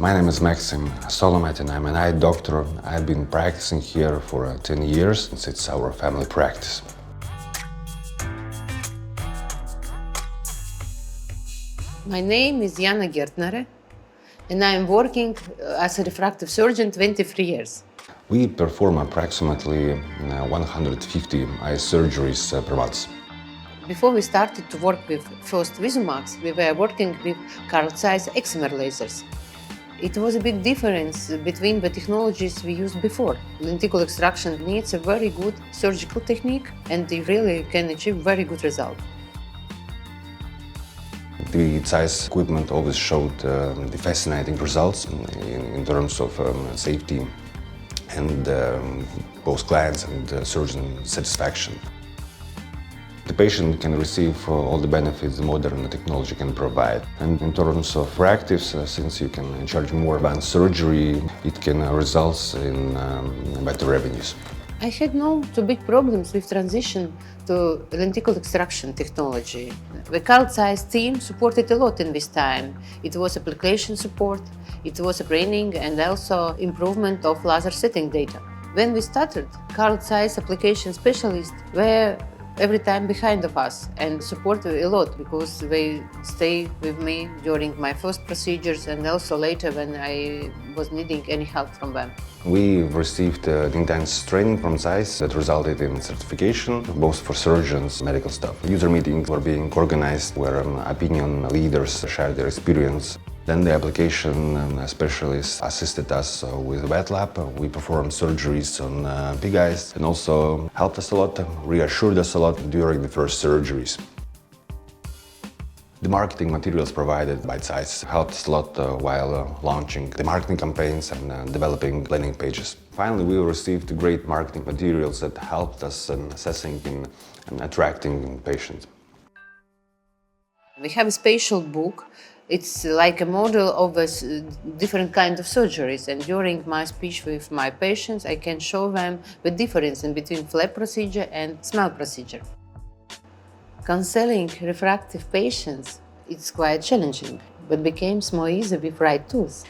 My name is Maxim Solomatin. I'm an eye doctor. I've been practicing here for 10 years since it's our family practice. My name is Gertnere, and I am working as a refractive surgeon 23 years. We perform approximately 150 eye surgeries per month. Before we started to work with first VisuMax, we were working with Carl Zeiss excimer lasers. It was a big difference between the technologies we used before. Lenticle extraction needs a very good surgical technique, and they really can achieve very good result. The ZEISS equipment always showed the fascinating results in terms of safety and both clients and surgeon satisfaction. The patient can receive all the benefits the modern technology can provide. And in terms of refractives, since you can charge more advanced surgery, it can result in better revenues. I had no too big problems with transition to lenticle extraction technology. The Carl Zeiss team supported a lot in this time. It was application support, it was training and also improvement of laser setting data. When we started, Carl Zeiss application specialists were every time behind of us and supported a lot because they stayed with me during my first procedures and also later when I was needing any help from them. We received intense training from ZEISS that resulted in certification, both for surgeons and medical staff. User meetings were being organized where opinion leaders shared their experience. Then the application specialists assisted us with wet lab. We performed surgeries on big eyes and also helped us a lot, reassured us a lot during the first surgeries. The marketing materials provided by ZEISS helped us a lot while launching the marketing campaigns and developing landing pages. Finally, we received great marketing materials that helped us in assessing and attracting patients. We have a spatial book. It's like a model of different kinds of surgeries, and during my speech with my patients, I can show them the difference in between flap procedure and SMILE procedure. Counseling refractive patients is quite challenging, but becomes more easy with right tools.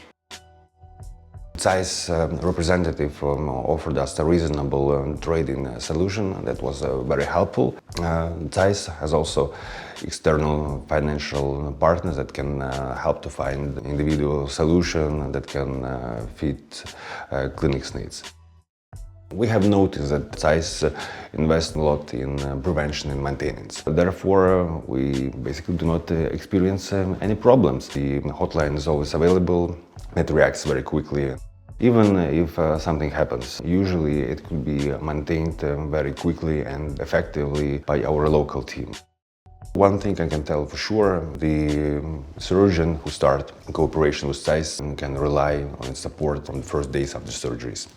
ZEISS representative offered us a reasonable trade-in solution that was very helpful. ZEISS has also external financial partners that can help to find individual solution that can fit clinics' needs. We have noticed that ZEISS invests a lot in prevention and maintenance. Therefore, we basically do not experience any problems. The hotline is always available. It reacts very quickly. Even if something happens, usually it could be maintained very quickly and effectively by our local team. One thing I can tell for sure, the surgeon who starts cooperation with ZEISS can rely on its support from the first days after surgeries.